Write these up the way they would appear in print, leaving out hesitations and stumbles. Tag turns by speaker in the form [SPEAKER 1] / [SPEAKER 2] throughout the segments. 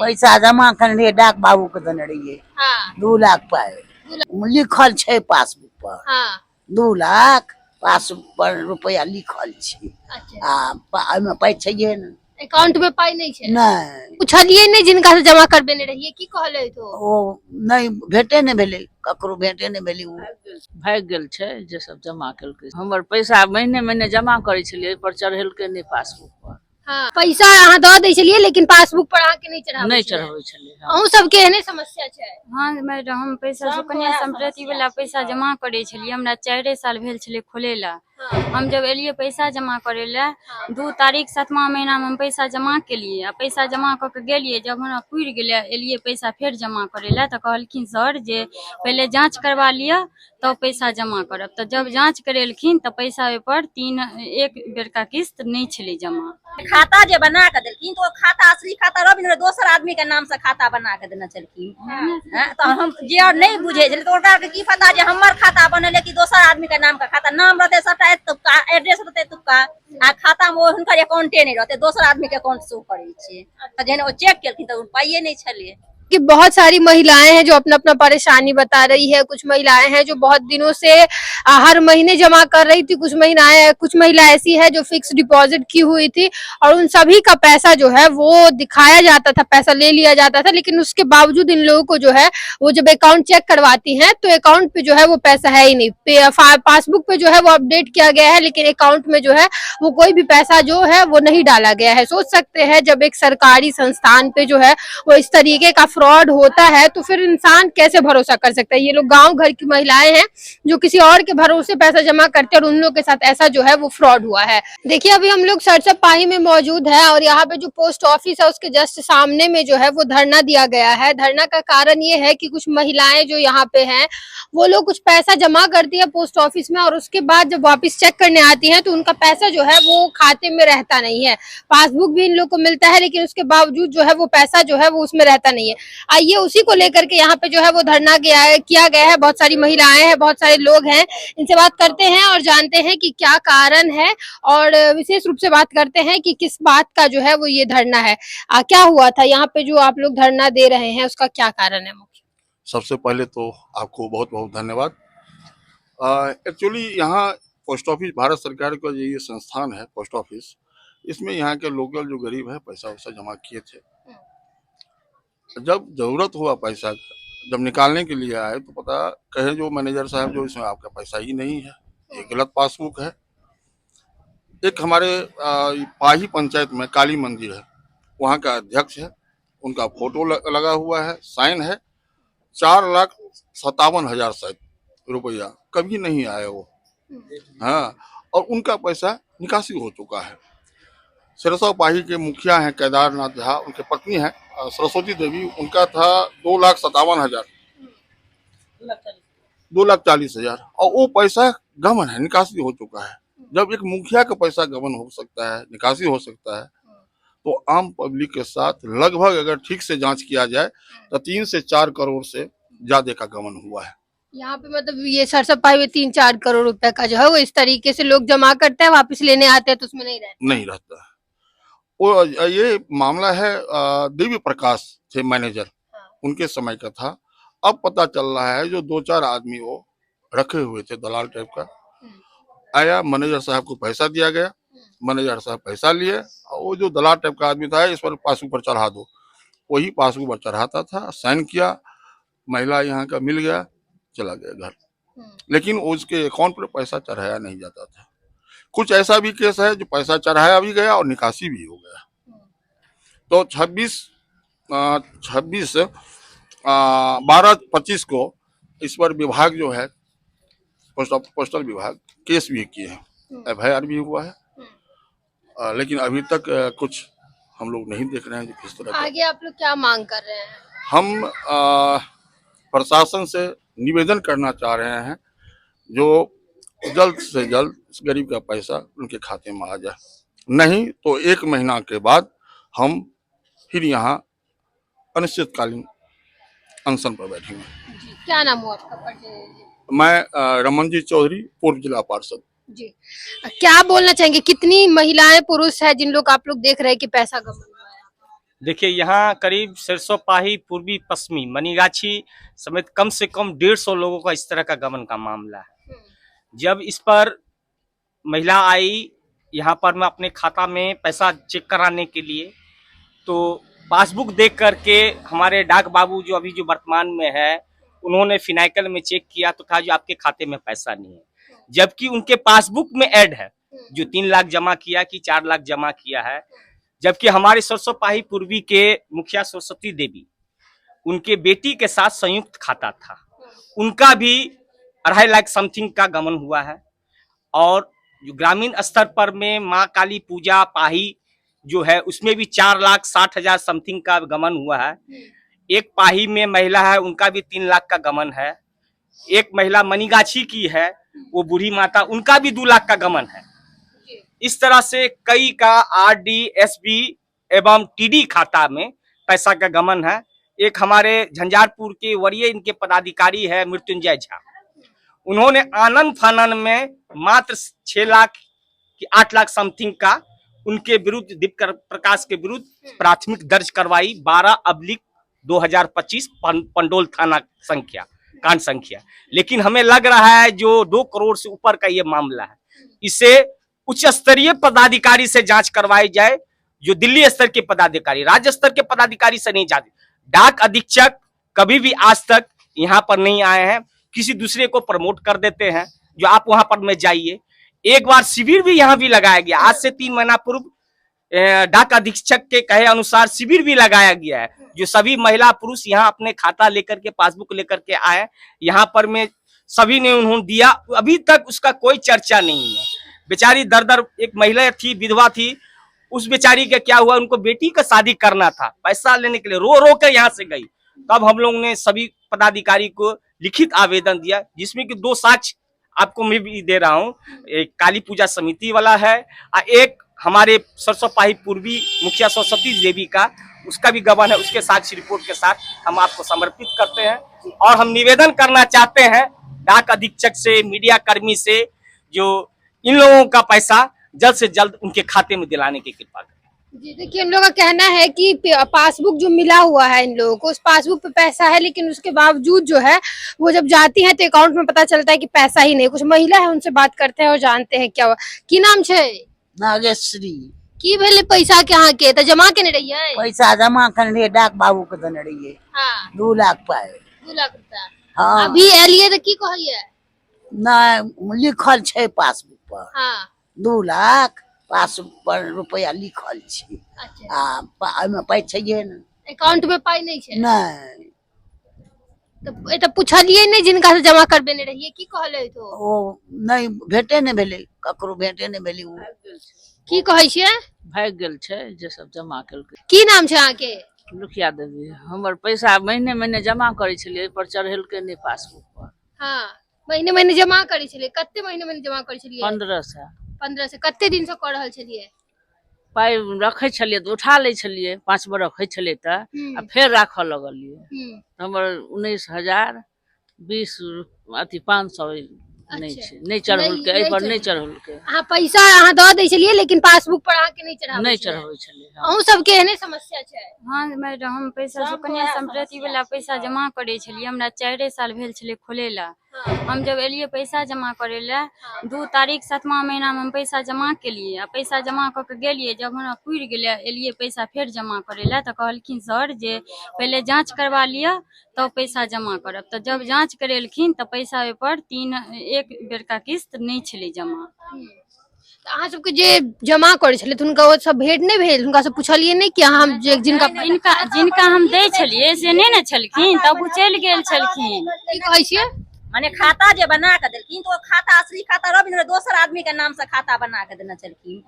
[SPEAKER 1] पैसा जमा करने रहिए, डाक बाबू के देने रहिए।
[SPEAKER 2] हाँ
[SPEAKER 1] 2 लाख पाए लिखल छे पासबुक पर।
[SPEAKER 2] हाँ
[SPEAKER 1] 2 लाख पासबुक पर रुपया लिखल छे।
[SPEAKER 2] अच्छा
[SPEAKER 1] में पाई छैहे न।
[SPEAKER 2] अकाउंट में पाई नहीं छे?
[SPEAKER 1] नहीं
[SPEAKER 2] पूछलिए नहीं जिनका से जमा करबेने रहिए की कहले तो?
[SPEAKER 1] ओ नहीं भेटे नहीं भेले, ककरो भेटे नहीं भेली।
[SPEAKER 3] भाग गेल छै जे सब जमा केलकै। हमर पैसा महीने महीने जमा करे छलिए पर चढ़ेलकै नहीं पासबुक पर।
[SPEAKER 2] हाँ पैसा अहाँ दऽ दै छलिए लेकिन पासबुक पर अहाँ के नहीं चढ़ाबै
[SPEAKER 3] नहीं
[SPEAKER 2] छलिए?
[SPEAKER 3] चढ़ाबै छलिए।
[SPEAKER 2] अहूँ सबके एहने समस्या छै?
[SPEAKER 4] हाँ मैडम, हम पैसा सुकन्या समृद्धि वाला पैसा जमा करे छलिए। हमरा 4 साल भेल छले खोले ला। हम जब एलिए पैसा जमा करे ला 2 तारीख 7वां महीना में हम पैसा जमा केलिए। पैसा जमा क के गेलिए, जब हमरा पुर गेले एलिए पैसा फिर जमा करे ला तो कहलखिन सर जे पहले जांच करवा लिया तब पैसा जमा करब। तो जब जांच करेलखिन तो पैसा पर 1 बेर का किस्त नहीं छले जमा।
[SPEAKER 5] खाता जे बना के देलखिन तो खाता असली खाता रवि दोसर आदमी के नाम से खाता बना के देना चलखिन। तो हम जे और नहीं बुझे छले तो ओकरा के की पता जे हमर खाता बनले कि दोसर आदमी के नाम का खाता। नाम रहते सबटा तुक्का, एड्रेस रहते तुक्का, आ खाता में हुनकर अकाउंटे नहीं रहते, दोसर आदमी के अकाउंट शो करे छे। जहन ओ चेक केलखिन तो पाइए नहीं छले।
[SPEAKER 2] कि बहुत सारी महिलाएं हैं जो अपना अपना परेशानी बता रही है। कुछ महिलाएं हैं जो बहुत दिनों से हर महीने जमा कर रही थी। कुछ महिला ऐसी है जो फिक्स डिपॉजिट की हुई थी और उन सभी का पैसा जो है वो दिखाया जाता था, पैसा ले लिया जाता था। लेकिन उसके बावजूद इन लोगों को जो है वो जब अकाउंट चेक करवाती हैं तो अकाउंट पे जो है वो पैसा है ही नहीं। पासबुक पे जो है वो अपडेट किया गया है लेकिन अकाउंट में जो है वो कोई भी पैसा जो है वो नहीं डाला गया है। सोच सकते हैं जब एक सरकारी संस्थान पे जो है वो इस तरीके का फ्रॉड होता है तो फिर इंसान कैसे भरोसा कर सकता है। ये लोग गांव घर की महिलाएं हैं जो किसी और के भरोसे पैसा जमा करते हैं और उन लोग के साथ ऐसा जो है वो फ्रॉड हुआ है। देखिए अभी हम लोग सरसप पाही में मौजूद है और यहाँ पे जो पोस्ट ऑफिस है उसके जस्ट सामने में जो है वो धरना दिया गया है। धरना का कारण ये है कि कुछ महिलाएं जो यहाँ पे हैं वो लोग कुछ पैसा जमा करती है पोस्ट ऑफिस में और उसके बाद जब वापस चेक करने आती है तो उनका पैसा जो है वो खाते में रहता नहीं है। पासबुक भी इन लोग को मिलता है लेकिन उसके बावजूद जो है वो पैसा जो है वो उसमें रहता नहीं है। आइए उसी को लेकर के यहाँ पे जो है वो धरना किया गया है। बहुत सारी महिलाएं हैं, बहुत सारे लोग हैं, इनसे बात करते हैं और जानते हैं कि क्या कारण है और विशेष रूप से बात करते हैं कि किस बात का जो है वो ये धरना है। क्या हुआ था यहाँ पे जो आप लोग धरना दे रहे हैं, उसका क्या कारण है? मुख्य
[SPEAKER 6] सबसे पहले तो आपको बहुत बहुत धन्यवाद। एक्चुअली यहाँ पोस्ट ऑफिस भारत सरकार का ये संस्थान है पोस्ट ऑफिस, इसमें यहाँ के लोकल जो गरीब है पैसा वैसा जमा किए थे। जब जरूरत हुआ पैसा जब निकालने के लिए आए तो पता कहे जो मैनेजर साहब जो इसमें आपका पैसा ही नहीं है, ये गलत पासबुक है। एक हमारे पाही पंचायत में काली मंदिर है, वहाँ का अध्यक्ष है, उनका फोटो लगा हुआ है, साइन है। 4,57,000 शायद रुपया कभी नहीं आया वो। हाँ, और उनका पैसा निकासी हो चुका है। सरसव पाही के मुखिया हैं केदारनाथ झा, उनके पत्नी है सरस्वती देवी, उनका था 2,57,000, 2,40,000 और वो पैसा गबन है, निकासी हो चुका है। जब एक मुखिया का पैसा गबन हो सकता है, निकासी हो सकता है, तो आम पब्लिक के साथ लगभग अगर ठीक से जांच किया जाए तो 3 से 4 करोड़ से ज्यादा का गबन हुआ है।
[SPEAKER 2] यहाँ पे मतलब ये सरसप पाही में 3-4 करोड़ रुपए का जो है वो इस तरीके से लोग जमा करते हैं, वापस लेने आते हैं तो उसमें नहीं रहता।
[SPEAKER 6] वो ये मामला है दिव्य प्रकाश थे मैनेजर, उनके समय का था। अब पता चल रहा है जो 2-4 आदमी वो रखे हुए थे दलाल टाइप का, आया मैनेजर साहब को पैसा दिया गया, मैनेजर साहब पैसा लिए और वो जो दलाल टाइप का आदमी था इस पर पासबुक पर चढ़ा दो, वही पासबुक पर चढ़ाता था, साइन किया, महिला यहाँ का मिल गया, चला गया घर, लेकिन उसके अकाउंट पर पैसा चढ़ाया नहीं जाता था। कुछ ऐसा भी केस है जो पैसा चढ़ाया भी गया और निकासी भी हो गया। तो 12/25 को इस पर विभाग जो है पोस्टल विभाग केस भी किए हैं, FIR भी हुआ है, लेकिन अभी तक कुछ हम लोग नहीं देख रहे हैं कि किस तरह।
[SPEAKER 2] आगे आप लोग क्या मांग कर रहे हैं?
[SPEAKER 6] हम प्रशासन से निवेदन करना चाह रहे हैं जो जल्द से जल्द इस गरीब का पैसा उनके खाते में आ जाए, नहीं तो 1 महीना के बाद हम फिर यहाँ अनिश्चितकालीन अनशन पर बैठेंगे।
[SPEAKER 2] क्या नाम हुआ आपका?
[SPEAKER 6] मैं रमन जी चौधरी, पूर्व जिला पार्षद
[SPEAKER 2] जी। क्या बोलना चाहेंगे, कितनी महिलाएं पुरुष है जिन लोग आप लोग देख रहे हैं कि पैसा गबन हुआ है?
[SPEAKER 7] देखिए यहाँ करीब सिरसोपाही, पूर्वी पश्चिमी, मनीगाछी समेत कम से कम 150 लोगों का इस तरह का गबन का मामला है। जब इस पर महिला आई यहाँ पर मैं अपने खाता में पैसा चेक कराने के लिए, तो पासबुक देख करके हमारे डाक बाबू जो अभी जो वर्तमान में है, उन्होंने फिनाइकल में चेक किया तो कहा जो आपके खाते में पैसा नहीं है, जबकि उनके पासबुक में ऐड है जो 3 लाख जमा किया कि 4 लाख जमा किया है। जबकि हमारे सिरसोपाही पूर्वी के मुखिया सरस्वती देवी, उनके बेटी के साथ संयुक्त खाता था, उनका भी 2.5 लाख समथिंग का गमन हुआ है। और जो ग्रामीण स्तर पर में माँ काली पूजा पाही जो है उसमें भी 4,60,000 समथिंग का गमन हुआ है। एक पाही में महिला है, उनका भी 3 लाख का गमन है। एक महिला मनीगाछी की है, वो बूढ़ी माता, उनका भी 2 लाख का गमन है। इस तरह से कई का आरडी, एसबी एवं टीडी खाता में पैसा का गमन है। एक हमारे झंझारपुर के वरीय इनके पदाधिकारी है मृत्युंजय झा, उन्होंने आनंद फानन में मात्र 6 लाख की 8 लाख समथिंग का उनके विरुद्ध, दीप प्रकाश के विरुद्ध प्राथमिक दर्ज करवाई 12/2025 पंडोल थाना संख्या, कांड संख्या। लेकिन हमें लग रहा है जो 2 करोड़ से ऊपर का ये मामला है, इसे उच्च स्तरीय पदाधिकारी से जांच करवाई जाए, जो दिल्ली स्तर के पदाधिकारी, राज्य स्तर के पदाधिकारी से नहीं जाते। डाक अधीक्षक कभी भी आज तक यहाँ पर नहीं आए हैं, किसी दूसरे को प्रमोट कर देते हैं जो आप वहां पर में जाइए। एक बार शिविर भी यहाँ भी लगाया गया, आज से 3 महीना पूर्व डाक अधीक्षक के कहे अनुसार शिविर भी लगाया गया है, जो सभी महिला पुरुष यहाँ अपने खाता लेकर के, पासबुक लेकर के आए, यहाँ पर में सभी ने उन्होंने दिया। अभी तक उसका कोई चर्चा नहीं है। बेचारी दर एक महिला थी, विधवा थी, उस बेचारी का क्या हुआ, उनको बेटी का शादी करना था, पैसा लेने के लिए रो रो कर यहाँ से गई। तब हम लोगों ने सभी पदाधिकारी को लिखित आवेदन दिया, जिसमें कि 2 साक्ष्य आपको मैं भी दे रहा हूँ। एक काली पूजा समिति वाला है और एक हमारे सिरसोपाही पूर्वी मुखिया सरस्वती देवी का, उसका भी गबन है। उसके साक्ष्य रिपोर्ट के साथ हम आपको समर्पित करते हैं। और हम निवेदन करना चाहते हैं डाक अधीक्षक से, मीडिया कर्मी से, जो इन लोगों का पैसा जल्द से जल्द उनके खाते में दिलाने की कृपा करें।
[SPEAKER 2] जी देखिए, इन लोगों का कहना है कि पासबुक जो मिला हुआ है इन लोगों को, उस पासबुक पे पैसा है, लेकिन उसके बावजूद जो है वो जब जाती हैं तो अकाउंट में पता चलता है कि पैसा ही नहीं। कुछ महिला है, उनसे बात करते हैं और जानते हैं क्या हुआ। की नाम छे?
[SPEAKER 1] नागेश्वरी।
[SPEAKER 2] की भेले पैसा के यहाँ के तो जमा के नहीं रही है?
[SPEAKER 1] पैसा जमा करने डाक बाबू के देने रहिए।
[SPEAKER 2] हाँ,
[SPEAKER 1] 2 लाख पाए।
[SPEAKER 2] 2 लाख रुपया।
[SPEAKER 1] हाँ,
[SPEAKER 2] अभी एलिए तो की कहलिए?
[SPEAKER 1] ना लिखल छे पासबुक पर।
[SPEAKER 2] हाँ,
[SPEAKER 1] 2 लाख पासबुक पर रुपया लिखल छे।
[SPEAKER 2] अच्छा।
[SPEAKER 1] आ में पाई छैये ना,
[SPEAKER 2] अकाउंट में पाई नहीं छे?
[SPEAKER 1] नहीं।
[SPEAKER 2] तो पूछलिए नहीं जिनका से जमा करबे नहीं रहिए, की कहले तो?
[SPEAKER 1] ओ नहीं, भेटे नहीं भेले, ककरो भेटे नहीं भेले।
[SPEAKER 2] की कहै छियै?
[SPEAKER 3] भाग गेल छै जे सब जमा केलकै।
[SPEAKER 2] की नाम छै अहाँ के?
[SPEAKER 3] लुखिया देवी। हमर पैसा महीने महीने जमा करे छलिए, पर चढ़ेलकै नहीं पासबुक पर।
[SPEAKER 2] हाँ, महीने महीने जमा करे छलिए। कते महीने महीने जमा करे छलिए?
[SPEAKER 3] 15
[SPEAKER 2] से। कते दिन से कर रहल छलिए?
[SPEAKER 3] पाई रखे छलिए तो उठा ले छलिए, 5 बरख रखे छलिए त आ फेर राखऽ लगलिए। हमर 19,020 अथी 500 नहीं छै, नहीं चढ़ौलकै, एहि पर नहीं चढ़ौलकै।
[SPEAKER 2] अहाँ पैसा अहाँ दऽ दै छलिए, लेकिन पासबुक पर अहाँ के नहीं चढ़ाबै?
[SPEAKER 3] नहीं चढ़बै छलिए।
[SPEAKER 2] अहूँ सबके एहने समस्या छै?
[SPEAKER 4] हाँ मैडम, हम पैसा सुकन्या समृद्धि वाला पैसा जमा करे छलिए, हमरा 4 साल भेल छले खोलेला। हम जब एलिए पैसा जमा करे ला 2 तारीख 7वां महीना में हम पैसा जमा केलिए आ पैसा जमा क के गेलिए। जब हमरा पुरि गेले एलिए पैसा फेर जमा करे ला तो कहलखिन सर जे पहले जांच करवा लिया तब पैसा जमा करब। तो जब जांच करेलखिन तो पैसा ओइ पर 1 बेर का किस्त नहीं छले जमा।
[SPEAKER 2] अहाँ सबके जे जमा करे छले त हुनका ओ सब भेट नहीं भेल? हुनका से पूछलिए नहीं कि हम
[SPEAKER 4] जिनका हम दे छलिए से नहीं न छलखिन, तब उ चलि गेल छलखिन।
[SPEAKER 2] की कहै छियै?
[SPEAKER 5] माने खाता जे बना के देलखिन तो खाता असली खाता रवि दोसर आदमी के नाम से खाता बना के देना चलखिन।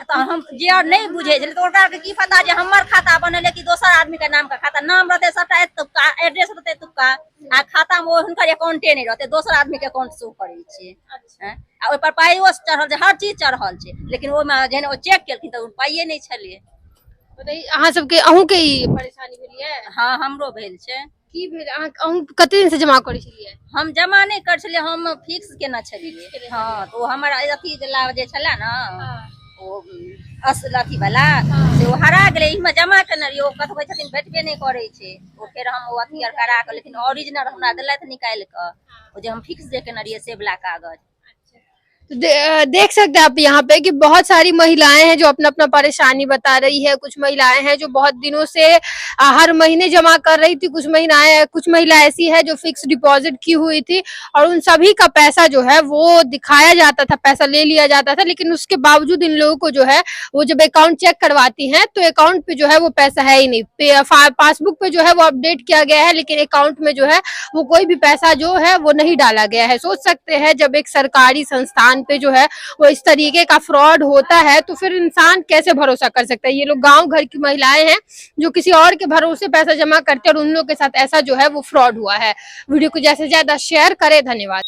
[SPEAKER 5] तो हम जे और नहीं बुझे छले तो ओकरा के की पता जे हमर खाता बनले कि दोसर आदमी के नाम का खाता। नाम रहते सबटा एतुका, एड्रेस रहते एतुका, आ खाता में हुनकर अकाउंटे नहीं रहते, दोसर आदमी के अकाउंट शो करे छै। आ ओइ पर पाइयो चढ़ल छै, हर चीज चढ़ल छै, लेकिन ओइ में जेहन ओ चेक केलखिन त पाइये नहीं छले।
[SPEAKER 2] अहाँ सबके अहूँ के ई परेशानी भेलिए?
[SPEAKER 5] हाँ, हमरो भेल छै।
[SPEAKER 2] की भेल? अहूँ कते दिन से जमा करे छलिए?
[SPEAKER 5] हम जमा नहीं कर छलिए, हम फिक्स केना छलिए। हाँ, तो हमर अथी जे छले ना, ओ अथी वाला से ओ हरा गेलै इमे जमा केने रहियै ओ कथबै छथिन भेटबे नहि करै छै ओ फेर हम ओ अथी आर करा के लेकिन ओरिजिनल हमरा देलथि निकालि कऽ ओ जे हम फिक्स जे केने रहियै से वाला कागज।
[SPEAKER 2] तो देख सकते हैं आप यहाँ पे कि बहुत सारी महिलाएं हैं जो अपना अपना परेशानी बता रही है। कुछ महिलाएं हैं जो बहुत दिनों से हर महीने जमा कर रही थी, कुछ महिला ऐसी है जो फिक्स डिपॉजिट की हुई थी और उन सभी का पैसा जो है वो दिखाया जाता था, पैसा ले लिया जाता था, लेकिन उसके बावजूद इन लोगों को जो है वो जब अकाउंट चेक करवाती हैं तो अकाउंट पे जो है वो पैसा है ही नहीं। पासबुक पे जो है वो अपडेट किया गया है लेकिन अकाउंट में जो है वो कोई भी पैसा जो है वो नहीं डाला गया है। सोच सकते हैं जब एक सरकारी संस्थान पे जो है वो इस तरीके का फ्रॉड होता है तो फिर इंसान कैसे भरोसा कर सकता है। ये लोग गांव घर की महिलाएं हैं जो किसी और के भरोसे पैसा जमा करते हैं और उन लोगों के साथ ऐसा जो है वो फ्रॉड हुआ है। वीडियो को जैसे ज्यादा शेयर करें। धन्यवाद।